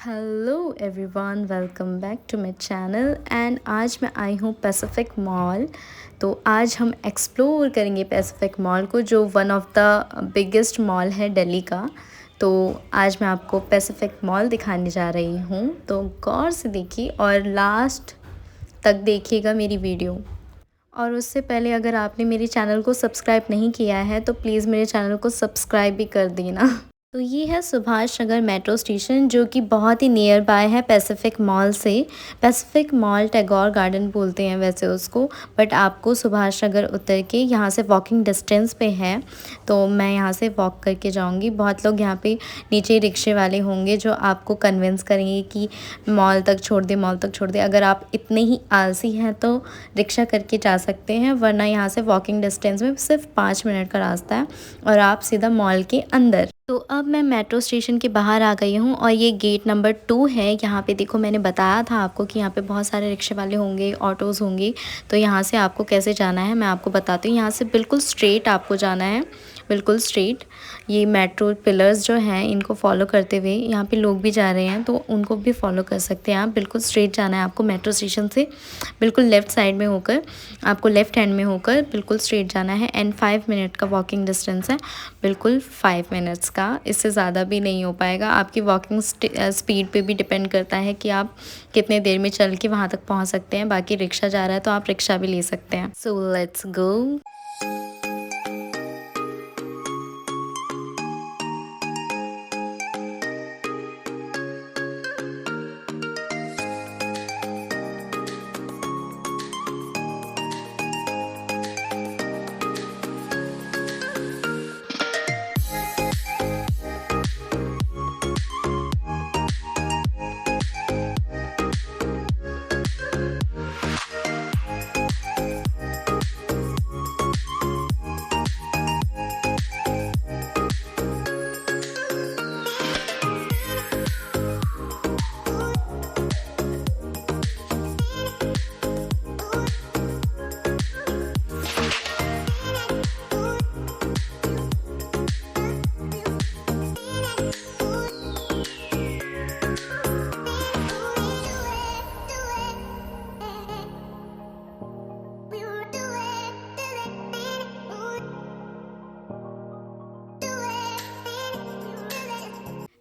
Hello everyone, welcome back to my channel. And आज मैं आई हूँ पैसिफिक मॉल। तो आज हम एक्सप्लोर करेंगे पैसिफिक मॉल को, जो one of the biggest mall है दिल्ली का। तो आज मैं आपको पैसिफिक मॉल दिखाने जा रही हूँ, तो गौर से देखिए और लास्ट तक देखिएगा मेरी वीडियो। और उससे पहले अगर आपने मेरे चैनल को सब्सक्राइब नहीं किया है तो प्लीज़ मेरे चैनल को सब्सक्राइब भी कर देना। तो ये है सुभाष नगर मेट्रो स्टेशन, जो कि बहुत ही नियर बाय है पैसिफिक मॉल से। पैसिफिक मॉल टैगोर गार्डन बोलते हैं वैसे उसको, बट आपको सुभाष नगर उतर के यहाँ से वॉकिंग डिस्टेंस पे है। तो मैं यहाँ से वॉक करके जाऊँगी। बहुत लोग यहाँ पे नीचे रिक्शे वाले होंगे जो आपको कन्विंस करेंगे कि मॉल तक छोड़ दे, मॉल तक छोड़ दे। अगर आप इतने ही आलसी हैं तो रिक्शा करके जा सकते हैं, वरना यहाँ से वॉकिंग डिस्टेंस में सिर्फ 5 मिनट का रास्ता है और आप सीधा मॉल के अंदर। तो अब मैं मेट्रो स्टेशन के बाहर आ गई हूँ और ये गेट नंबर 2 है। यहाँ पे देखो, मैंने बताया था आपको कि यहाँ पे बहुत सारे रिक्शे वाले होंगे, ऑटोज़ होंगे। तो यहाँ से आपको कैसे जाना है मैं आपको बताती हूँ। यहाँ से बिल्कुल स्ट्रेट आपको जाना है, बिल्कुल स्ट्रेट। ये मेट्रो पिलर्स जो हैं इनको फॉलो करते हुए यहाँ पे लोग भी जा रहे हैं, तो उनको भी फॉलो कर सकते हैं आप। बिल्कुल स्ट्रेट जाना है आपको मेट्रो स्टेशन से, बिल्कुल लेफ़्ट साइड में होकर, आपको लेफ़्ट हैंड में होकर बिल्कुल स्ट्रेट जाना है। एंड 5 मिनट का वॉकिंग डिस्टेंस है, बिल्कुल 5 मिनट्स का, इससे ज़्यादा भी नहीं हो पाएगा। आपकी वॉकिंग स्पीड पे भी डिपेंड करता है कि आप कितने देर में चल के वहाँ तक पहुँच सकते हैं। बाकी रिक्शा जा रहा है तो आप रिक्शा भी ले सकते हैं। So let's go.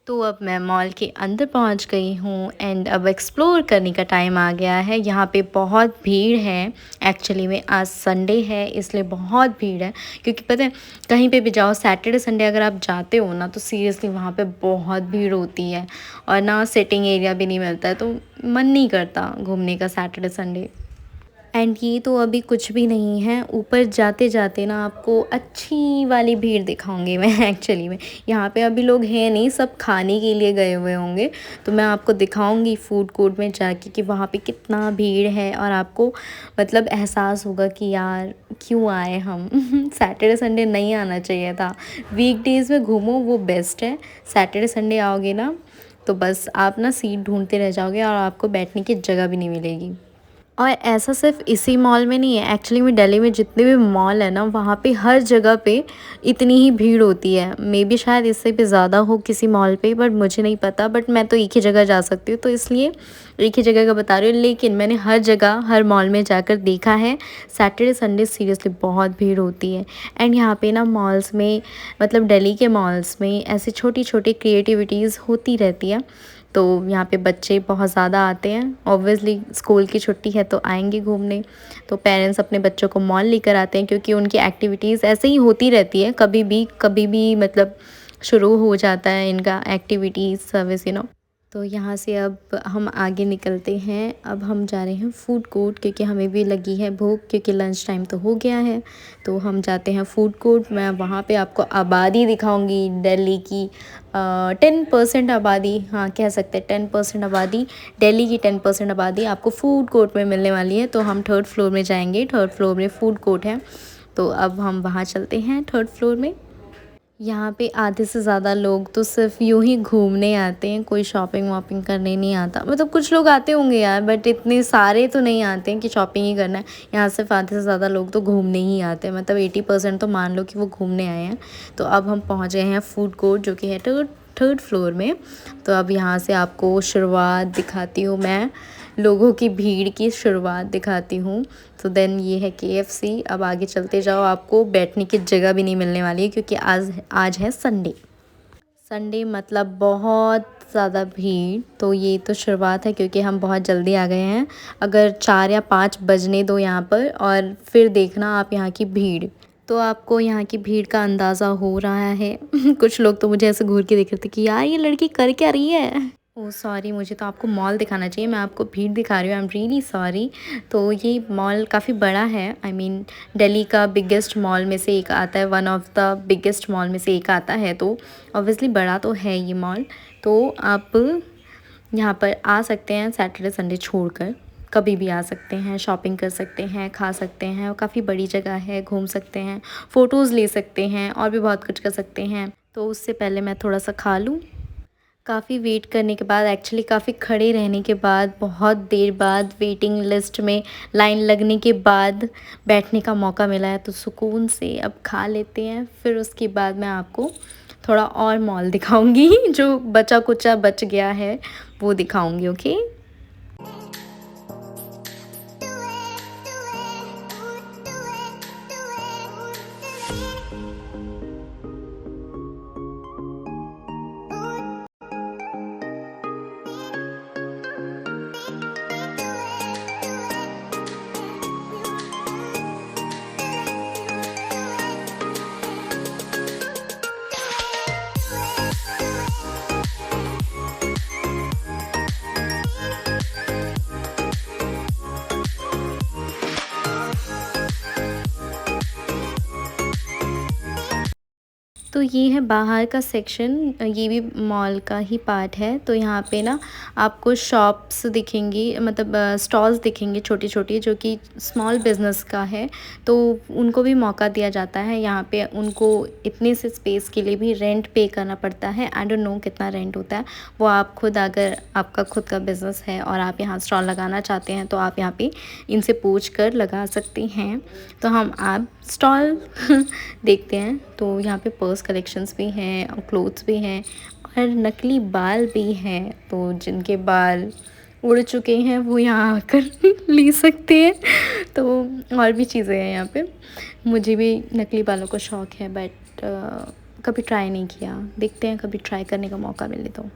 तो अब मैं मॉल के अंदर पहुंच गई हूँ एंड अब एक्सप्लोर करने का टाइम आ गया है। यहाँ पे बहुत भीड़ है। एक्चुअली में आज संडे है इसलिए बहुत भीड़ है, क्योंकि पता है कहीं पे भी जाओ सैटरडे संडे अगर आप जाते हो ना तो सीरियसली वहाँ पे बहुत भीड़ होती है और ना सिटिंग एरिया भी नहीं मिलता है, तो मन नहीं करता घूमने का सैटरडे संडे। एंड ये तो अभी कुछ भी नहीं है, ऊपर जाते जाते ना आपको अच्छी वाली भीड़ दिखाऊंगी मैं। एक्चुअली में यहाँ पे अभी लोग हैं नहीं, सब खाने के लिए गए हुए होंगे। तो मैं आपको दिखाऊंगी फूड कोर्ट में जाके कि वहाँ पे कितना भीड़ है, और आपको मतलब एहसास होगा कि यार क्यों आए हम। सैटरडे संडे नहीं आना चाहिए था। वीकडेज़ में घूमो वो बेस्ट है। सैटरडे संडे आओगे ना तो बस आप ना सीट ढूंढते रह जाओगे और आपको बैठने की जगह भी नहीं मिलेगी। और ऐसा सिर्फ इसी मॉल में नहीं है, एक्चुअली में दिल्ली में जितने भी मॉल है ना वहाँ पे हर जगह पे इतनी ही भीड़ होती है। मे बी शायद इससे भी ज़्यादा हो किसी मॉल पे, बट मुझे नहीं पता। बट मैं तो एक ही जगह जा सकती हूँ तो इसलिए एक ही जगह का बता रही हूँ। लेकिन मैंने हर जगह हर मॉल में जाकर देखा है सैटरडे संडे सीरियसली बहुत भीड़ होती है। एंड यहाँ पे ना मॉल्स में, मतलब दिल्ली के मॉल्स में ऐसी छोटी छोटी क्रिएटिविटीज़ होती रहती है। तो यहाँ पे बच्चे बहुत ज़्यादा आते हैं। ऑब्वियसली स्कूल की छुट्टी है तो आएंगे घूमने, तो पेरेंट्स अपने बच्चों को मॉल लेकर आते हैं, क्योंकि उनकी एक्टिविटीज़ ऐसे ही होती रहती है। कभी भी मतलब शुरू हो जाता है इनका एक्टिविटीज़ सर्विस तो यहाँ से अब हम आगे निकलते हैं। अब हम जा रहे हैं फूड कोर्ट, क्योंकि हमें भी लगी है भूख, क्योंकि लंच टाइम तो हो गया है। तो हम जाते हैं फूड कोर्ट। मैं वहाँ पे आपको आबादी दिखाऊंगी दिल्ली की। 10% आबादी, हाँ कह सकते हैं 10% आबादी, दिल्ली की 10% आबादी आपको फूड कोर्ट में मिलने वाली है। तो हम 3rd फ्लोर में जाएंगे। 3rd फ्लोर में फूड कोर्ट है, तो अब हम वहाँ चलते हैं 3rd फ्लोर में। यहाँ पे आधे से ज़्यादा लोग तो सिर्फ यूं ही घूमने आते हैं, कोई शॉपिंग वॉपिंग करने नहीं आता। मतलब कुछ लोग आते होंगे यार, बट इतने सारे तो नहीं आते हैं कि शॉपिंग ही करना है। यहाँ सिर्फ आधे से ज़्यादा लोग तो घूमने ही आते हैं, मतलब 80% तो मान लो कि वो घूमने आए हैं। तो अब हम पहुँच गए हैं फूड कोर्ट, जो कि है थर्ड फ्लोर में। तो अब यहाँ से आपको शुरुआत दिखाती हूँ मैं, लोगों की भीड़ की शुरुआत दिखाती हूँ। तो देन ये है KFC। अब आगे चलते जाओ, आपको बैठने की जगह भी नहीं मिलने वाली है क्योंकि आज आज है संडे। संडे मतलब बहुत ज़्यादा भीड़। तो ये तो शुरुआत है क्योंकि हम बहुत जल्दी आ गए हैं। अगर 4 या 5 बजने दो यहाँ पर और फिर देखना आप यहाँ की भीड़। तो आपको यहाँ की भीड़ का अंदाज़ा हो रहा है। कुछ लोग तो मुझे ऐसे घूर के देख रहे थे कि यार ये लड़की कर क्या रही है। ओह सॉरी, मुझे तो आपको मॉल दिखाना चाहिए, मैं आपको भीड़ दिखा रही हूँ। I am really sorry. तो ये मॉल काफ़ी बड़ा है। आई मीन दिल्ली का बिगेस्ट मॉल में से एक आता है, one of the biggest mall में से एक आता है। तो ऑब्वियसली बड़ा तो है ये मॉल। तो आप यहाँ पर आ सकते हैं सैटरडे संडे छोड़कर, कभी भी आ सकते हैं, शॉपिंग कर सकते हैं, खा सकते हैं। और काफ़ी बड़ी जगह है, घूम सकते हैं, फ़ोटोज़ ले सकते हैं और भी बहुत कुछ कर सकते हैं। तो उससे पहले मैं थोड़ा सा खा लूँ। काफ़ी वेट करने के बाद, एक्चुअली काफ़ी खड़े रहने के बाद, बहुत देर बाद वेटिंग लिस्ट में लाइन लगने के बाद बैठने का मौका मिला है। तो सुकून से अब खा लेते हैं, फिर उसके बाद मैं आपको थोड़ा और मॉल दिखाऊंगी। जो बचा कुचा बच गया है वो दिखाऊंगी। ओके। तो ये है बाहर का सेक्शन, ये भी मॉल का ही पार्ट है। तो यहाँ पे ना आपको शॉप्स दिखेंगी, मतलब स्टॉल्स दिखेंगे छोटी छोटी, जो कि स्मॉल बिजनेस का है। तो उनको भी मौका दिया जाता है यहाँ पे। उनको इतने से स्पेस के लिए भी रेंट पे करना पड़ता है। आई डोंट नो कितना रेंट होता है वो आप खुद, अगर आपका खुद का बिज़नेस है और आप यहाँ स्टॉल लगाना चाहते हैं तो आप यहाँ पे इनसे पूछ कर लगा सकते हैं। तो हम आप स्टॉल देखते हैं। तो यहाँ पे पर्स कलेक्शंस भी हैं और क्लोथ्स भी हैं और नकली बाल भी हैं। तो जिनके बाल उड़ चुके हैं वो यहाँ आकर ले सकते हैं। तो और भी चीज़ें हैं यहाँ पे। मुझे भी नकली बालों का शौक़ है, बट कभी ट्राई नहीं किया। देखते हैं कभी ट्राई करने का मौका मिले तो।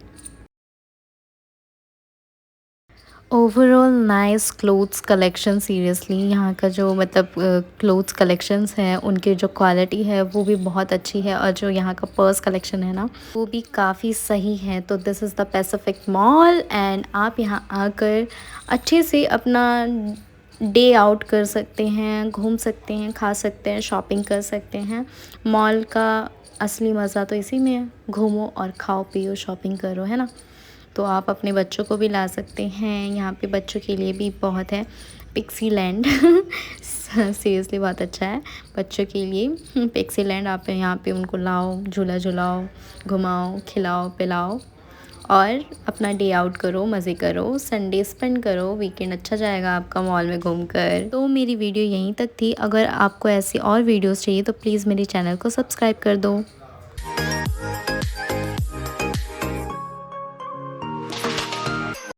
Overall nice clothes collection. Seriously यहाँ का जो मतलब क्लोथ्स कलेक्शंस हैं उनकी जो क्वालिटी है वो भी बहुत अच्छी है। और जो यहाँ का पर्स कलेक्शन है ना वो भी काफ़ी सही है। तो this is the Pacific mall and आप यहाँ आकर अच्छे से अपना डे आउट कर सकते हैं, घूम सकते हैं, खा सकते हैं, शॉपिंग कर सकते हैं। मॉल का असली मज़ा तो इसी में है, घूमो और खाओ पियो शॉपिंग करो, है ना। तो आप अपने बच्चों को भी ला सकते हैं, यहाँ पे बच्चों के लिए भी बहुत है। पिक्सी लैंड सीरियसली बहुत अच्छा है बच्चों के लिए। पिक्सी लैंड, आप यहाँ पे उनको लाओ, झूला झुलाओ, घुमाओ, खिलाओ पिलाओ और अपना डे आउट करो, मज़े करो, संडे स्पेंड करो, वीकेंड अच्छा जाएगा आपका मॉल में घूमकर। तो मेरी वीडियो यहीं तक थी। अगर आपको ऐसी और वीडियोस चाहिए तो प्लीज़ मेरे चैनल को सब्सक्राइब कर दो।